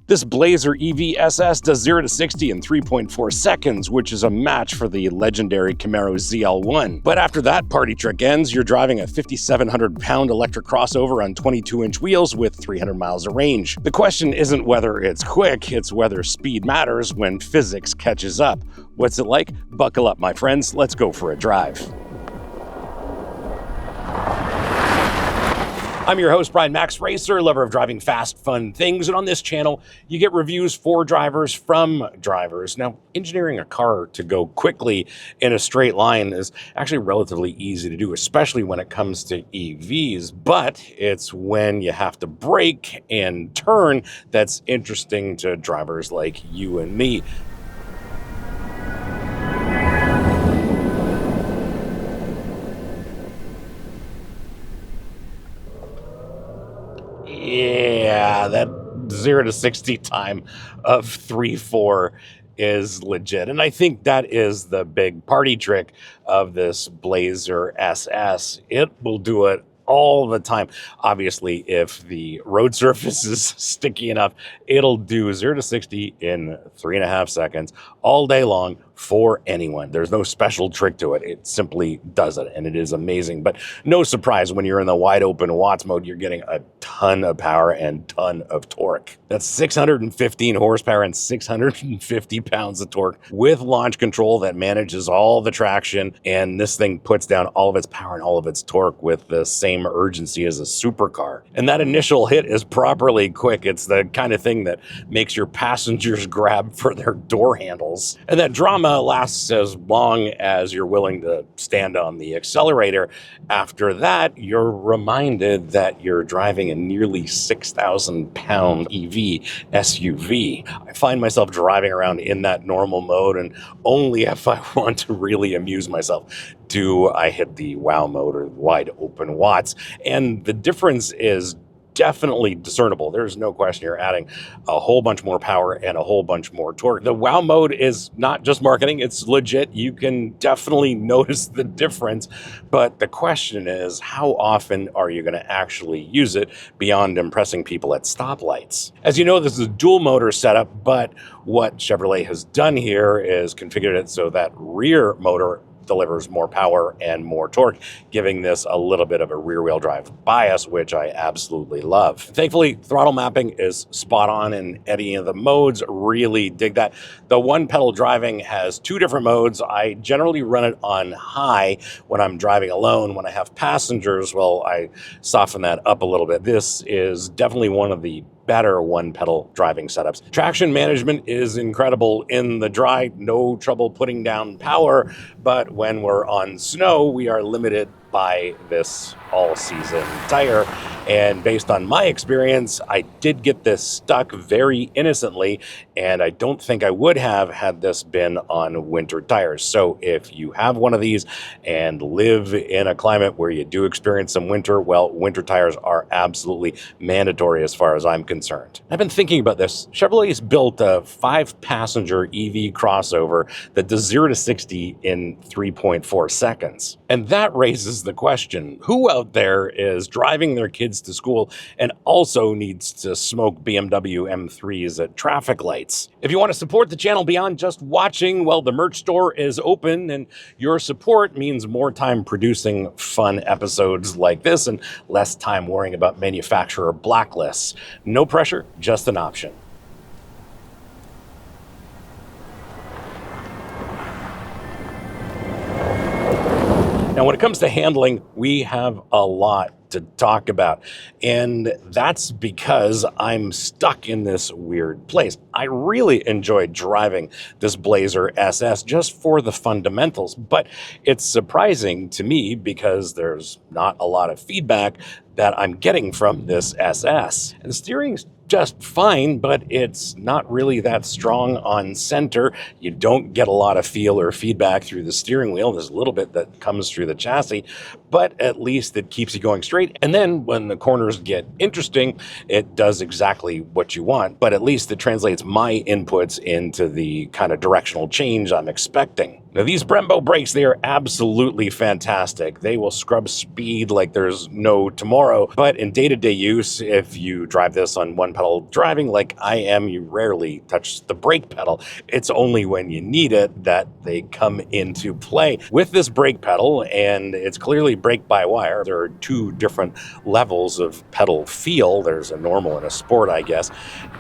This Blazer EV SS does 0 to 60 in 3.4 seconds, which is a match for the legendary Camaro ZL1. But after that party trick ends, you're driving a 5,700-pound electric crossover on 22-inch wheels with 300 miles of range. The question isn't whether it's quick, it's whether speed matters when physics catches up. What's it like? Buckle up, my friends. Let's go for a drive. I'm your host, Brian Makse Racer, lover of driving fast, fun things. And on this channel, you get reviews for drivers from drivers. Now, engineering a car to go quickly in a straight line is actually relatively easy to do, especially when it comes to EVs. But it's when you have to brake and turn that's interesting to drivers like you and me. Yeah, that 0 to 60 time of 3.4 is legit. And I think that is the big party trick of this Blazer SS. It will do it all the time. Obviously, if the road surface is sticky enough, it'll do 0 to 60 in 3.5 seconds all day long for anyone. There's no special trick to it. It simply does it, and it is amazing. But no surprise, when you're in the wide open watts mode, you're getting a ton of power and ton of torque. That's 615 horsepower and 650 pounds of torque with launch control that manages all the traction, and this thing puts down all of its power and all of its torque with the same urgency as a supercar. And that initial hit is properly quick. It's the kind of thing that makes your passengers grab for their door handles. And that drama lasts as long as you're willing to stand on the accelerator. After that, you're reminded that you're driving a nearly 6,000-pound EV SUV. I find myself driving around in that normal mode, and only if I want to really amuse myself do I hit the wow mode or wide open watts. And the difference is definitely discernible. There's no question you're adding a whole bunch more power and a whole bunch more torque. The wow mode is not just marketing, it's legit. You can definitely notice the difference, but the question is, how often are you going to actually use it beyond impressing people at stoplights? As you know, this is a dual motor setup, but what Chevrolet has done here is configured it so that rear motor delivers more power and more torque, giving this a little bit of a rear-wheel drive bias, which I absolutely love. Thankfully, throttle mapping is spot on in any of the modes. Really dig that. The one-pedal driving has 2 different modes. I generally run it on high when I'm driving alone. When I have passengers, well, I soften that up a little bit. This is definitely one of the better one-pedal driving setups. Traction management is incredible in the dry, no trouble putting down power, but when we're on snow, we are limited by this all-season tire. And based on my experience, I did get this stuck very innocently, and I don't think I would have had this been on winter tires. So if you have one of these and live in a climate where you do experience some winter, well, winter tires are absolutely mandatory as far as I'm concerned. I've been thinking about this. Chevrolet's built a 5-passenger EV crossover that does 0 to 60 in 3.4 seconds. And that raises the question, who out there is driving their kids to school and also needs to smoke BMW M3s at traffic lights? If you want to support the channel beyond just watching, well, the merch store is open, and your support means more time producing fun episodes like this and less time worrying about manufacturer blacklists. No pressure, just an option. Now, when it comes to handling, we have a lot to talk about, and that's because I'm stuck in this weird place. I really enjoyed driving this Blazer SS just for the fundamentals, but it's surprising to me because there's not a lot of feedback that I'm getting from this SS. And the steering's just fine, but it's not really that strong on center. You don't get a lot of feel or feedback through the steering wheel. There's a little bit that comes through the chassis, but at least it keeps you going straight. And then when the corners get interesting, it does exactly what you want, but at least it translates my inputs into the kind of directional change I'm expecting. Now, these Brembo brakes, they are absolutely fantastic. They will scrub speed like there's no tomorrow. But in day-to-day use, if you drive this on one-pedal driving like I am, you rarely touch the brake pedal. It's only when you need it that they come into play. With this brake pedal, and it's clearly brake-by-wire, there are two different levels of pedal feel. There's a normal and a sport, I guess.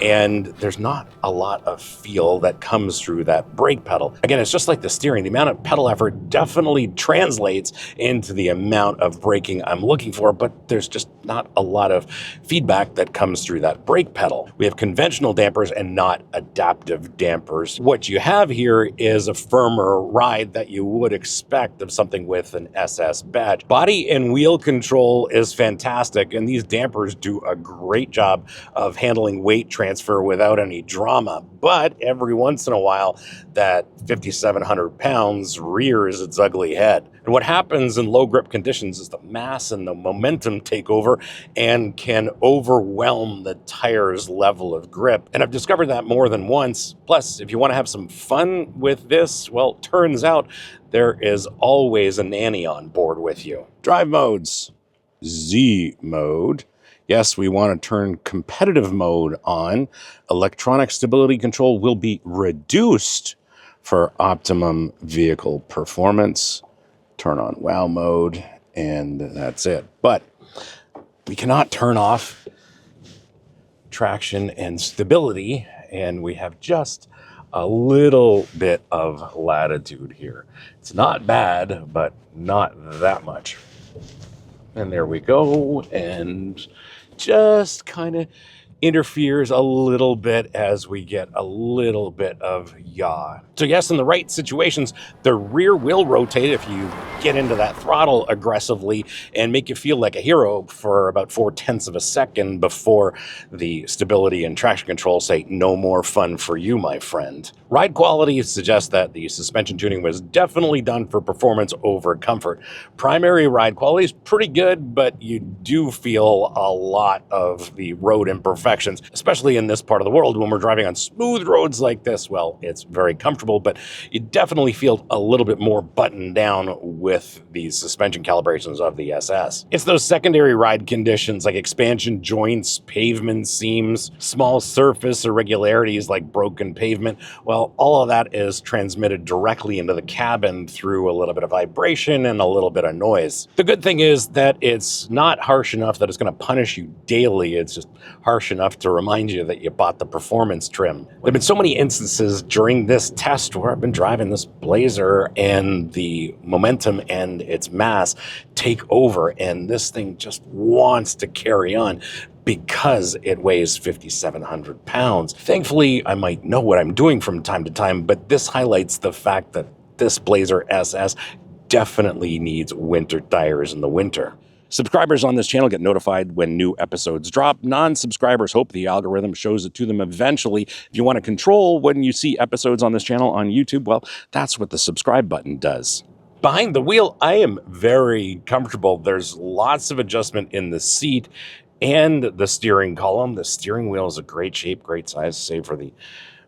And there's not a lot of feel that comes through that brake pedal. Again, it's just like the steering. The amount of pedal effort definitely translates into the amount of braking I'm looking for, but there's just not a lot of feedback that comes through that brake pedal. We have conventional dampers and not adaptive dampers. What you have here is a firmer ride that you would expect of something with an SS badge. Body and wheel control is fantastic, and these dampers do a great job of handling weight transfer without any drama, but every once in a while, that 5,700 pounds rears its ugly head. And what happens in low grip conditions is the mass and the momentum take over and can overwhelm the tire's level of grip. And I've discovered that more than once. Plus, if you want to have some fun with this, well, turns out there is always a nanny on board with you. Drive modes. Z mode. Yes, we want to turn competitive mode on. Electronic stability control will be reduced for optimum vehicle performance. Turn on wow mode, and that's it. But we cannot turn off traction and stability, and we have just a little bit of latitude here. It's not bad, but not that much. And there we go, and just kind of interferes a little bit as we get a little bit of yaw. So yes, in the right situations, the rear will rotate if you get into that throttle aggressively and make you feel like a hero for about 0.4 of a second before the stability and traction control say, no more fun for you, my friend. Ride quality suggests that the suspension tuning was definitely done for performance over comfort. Primary ride quality is pretty good, but you do feel a lot of the road imperfections, especially in this part of the world when we're driving on smooth roads like this. Well, it's very comfortable, but you definitely feel a little bit more buttoned down with these suspension calibrations of the SS. It's those secondary ride conditions like expansion joints, pavement seams, small surface irregularities like broken pavement. Well, all of that is transmitted directly into the cabin through a little bit of vibration and a little bit of noise. The good thing is that it's not harsh enough that it's going to punish you daily. It's just harsh enough to remind you that you bought the performance trim. There have been so many instances during this test where I've been driving this Blazer and the momentum and its mass take over, and this thing just wants to carry on because it weighs 5,700 pounds. Thankfully, I might know what I'm doing from time to time, but this highlights the fact that this Blazer SS definitely needs winter tires in the winter. Subscribers on this channel get notified when new episodes drop. Non-subscribers hope the algorithm shows it to them eventually. If you want to control when you see episodes on this channel on YouTube, well, that's what the subscribe button does. Behind the wheel, I am very comfortable. There's lots of adjustment in the seat and the steering column. The steering wheel is a great shape, great size, save for the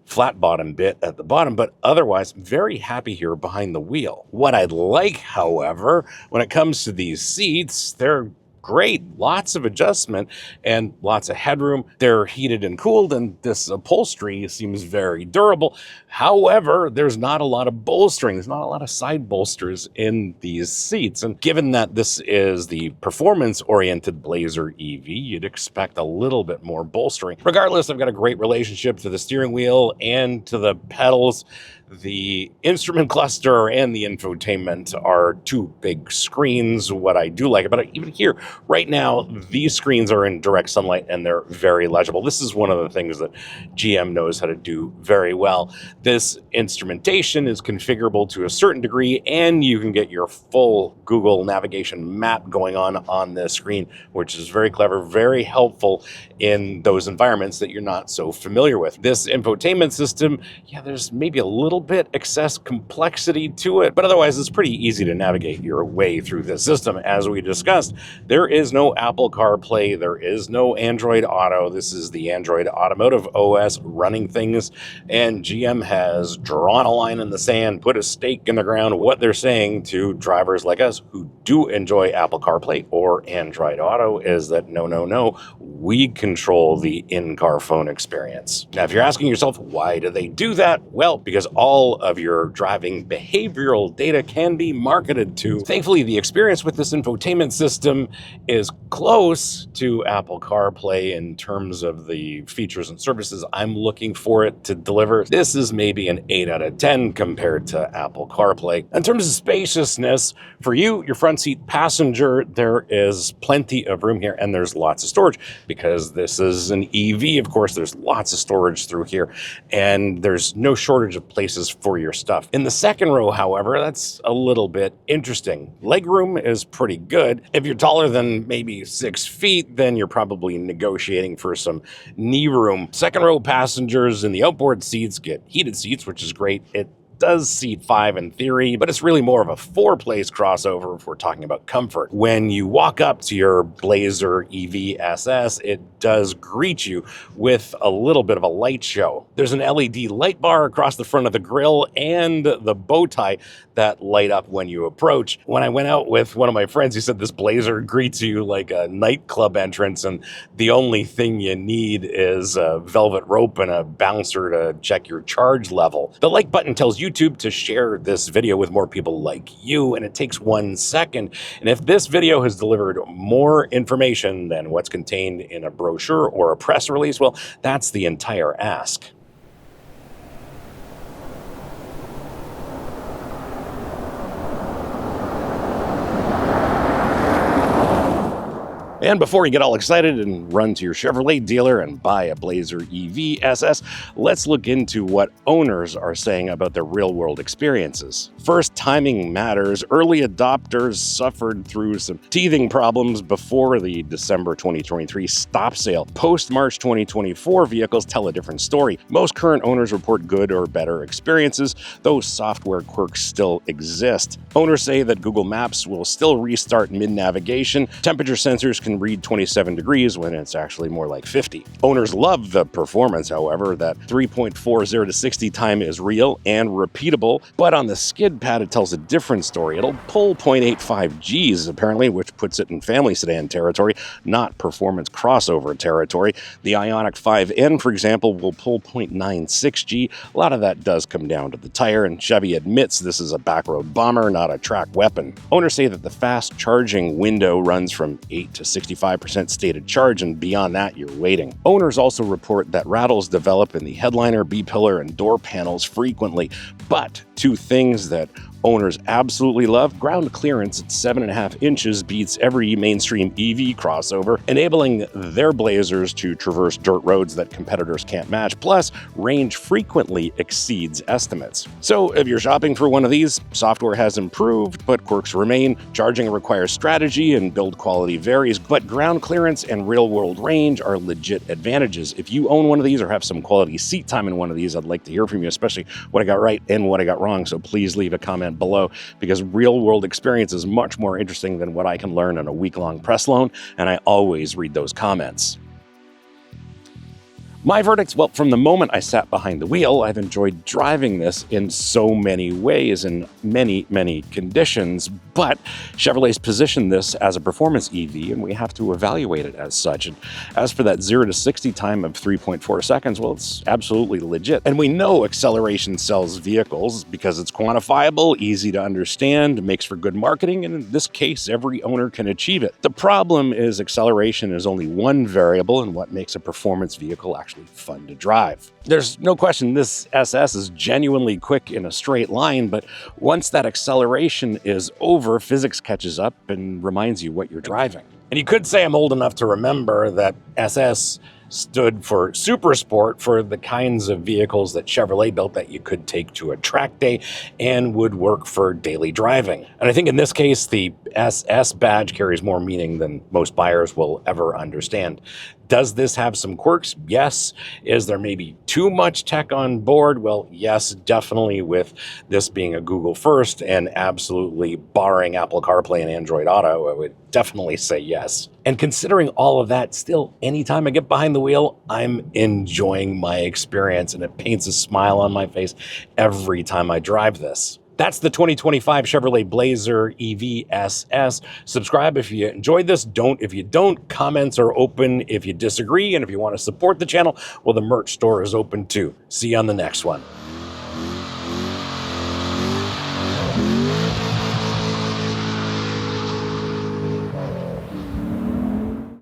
flat bottom bit at the bottom, but otherwise very happy here behind the wheel. What I'd like, however, when it comes to these seats, they're great, lots of adjustment and lots of headroom. They're heated and cooled, and this upholstery seems very durable. However, there's not a lot of bolstering. There's not a lot of side bolsters in these seats. And given that this is the performance-oriented Blazer EV, you'd expect a little bit more bolstering. Regardless, I've got a great relationship to the steering wheel and to the pedals. The instrument cluster and the infotainment are two big screens. What I do like about it, even here, right now, these screens are in direct sunlight and they're very legible. This is one of the things that GM knows how to do very well. This instrumentation is configurable to a certain degree, and you can get your full Google navigation map going on this screen, which is very clever, very helpful in those environments that you're not so familiar with. This infotainment system, yeah, there's maybe a little little bit excess complexity to it, but otherwise it's pretty easy to navigate your way through this system. As we discussed, there is no Apple CarPlay, there is no Android Auto. This is the Android Automotive OS running things, and GM has drawn a line in the sand, put a stake in the ground. What they're saying to drivers like us who do enjoy Apple CarPlay or Android Auto is that no, we control the in-car phone experience. Now, if you're asking yourself, why do they do that? Well, because all of your driving behavioral data can be marketed to. Thankfully, the experience with this infotainment system is close to Apple CarPlay in terms of the features and services I'm looking for it to deliver. This is maybe an 8 out of 10 compared to Apple CarPlay. In terms of spaciousness, for you, your front seat passenger, there is plenty of room here, and there's lots of storage. Because this is an EV, of course, there's lots of storage through here, and there's no shortage of places for your stuff. In the second row, however, that's a little bit interesting. Legroom is pretty good. If you're taller than maybe 6 feet, then you're probably negotiating for some knee room. Second row passengers in the outboard seats get heated seats, which is great. It does seat 5 in theory, but it's really more of a 4-place crossover if we're talking about comfort. When you walk up to your Blazer EV SS, it does greet you with a little bit of a light show. There's an LED light bar across the front of the grille and the bow tie that light up when you approach. When I went out with one of my friends, he said this Blazer greets you like a nightclub entrance, and the only thing you need is a velvet rope and a bouncer to check your charge level. The like button tells YouTube to share this video with more people like you, and it takes 1 second. And if this video has delivered more information than what's contained in a brochure or a press release, well, that's the entire ask. And before you get all excited and run to your Chevrolet dealer and buy a Blazer EV SS, let's look into what owners are saying about their real-world experiences. First, timing matters. Early adopters suffered through some teething problems before the December 2023 stop sale. Post-March 2024 vehicles tell a different story. Most current owners report good or better experiences, though software quirks still exist. Owners say that Google Maps will still restart mid-navigation. Temperature sensors can read 27 degrees when it's actually more like 50. Owners love the performance, however. That 3.40 to 60 time is real and repeatable, but on the skid pad it tells a different story. It'll pull 0.85 Gs apparently, which puts it in family sedan territory, not performance crossover territory. The Ioniq 5N, for example, will pull 0.96 G. A lot of that does come down to the tire, and Chevy admits this is a backroad bomber, not a track weapon. Owners say that the fast charging window runs from 8 to 65% stated charge, and beyond that, you're waiting. Owners also report that rattles develop in the headliner, B-pillar, and door panels frequently, but two things that owners absolutely love: ground clearance at 7.5 inches beats every mainstream EV crossover, enabling their Blazers to traverse dirt roads that competitors can't match, plus range frequently exceeds estimates. So if you're shopping for one of these, software has improved, but quirks remain. Charging requires strategy and build quality varies, but ground clearance and real-world range are legit advantages. If you own one of these or have some quality seat time in one of these, I'd like to hear from you, especially what I got right and what I got wrong, so please leave a comment below, because real-world experience is much more interesting than what I can learn in a week-long press loan, and I always read those comments. My verdict? Well, from the moment I sat behind the wheel, I've enjoyed driving this in so many ways, in many conditions, but Chevrolet's positioned this as a performance EV, and we have to evaluate it as such. And as for that 0 to 60 time of 3.4 seconds, well, it's absolutely legit. And we know acceleration sells vehicles because it's quantifiable, easy to understand, makes for good marketing, and in this case, every owner can achieve it. The problem is acceleration is only one variable in what makes a performance vehicle actually fun to drive. There's no question this SS is genuinely quick in a straight line, but once that acceleration is over, physics catches up and reminds you what you're driving. And you could say I'm old enough to remember that SS stood for Super Sport, for the kinds of vehicles that Chevrolet built that you could take to a track day and would work for daily driving. And I think in this case, the SS badge carries more meaning than most buyers will ever understand. Does this have some quirks? Yes. Is there maybe too much tech on board? Well, yes, definitely, with this being a Google first and absolutely barring Apple CarPlay and Android Auto, I would definitely say yes. And considering all of that, still, anytime I get behind the wheel, I'm enjoying my experience, and it paints a smile on my face every time I drive this. That's the 2025 Chevrolet Blazer EV SS. Subscribe if you enjoyed this. Don't if you don't. Comments are open if you disagree. And if you want to support the channel, well, the merch store is open too. See you on the next one.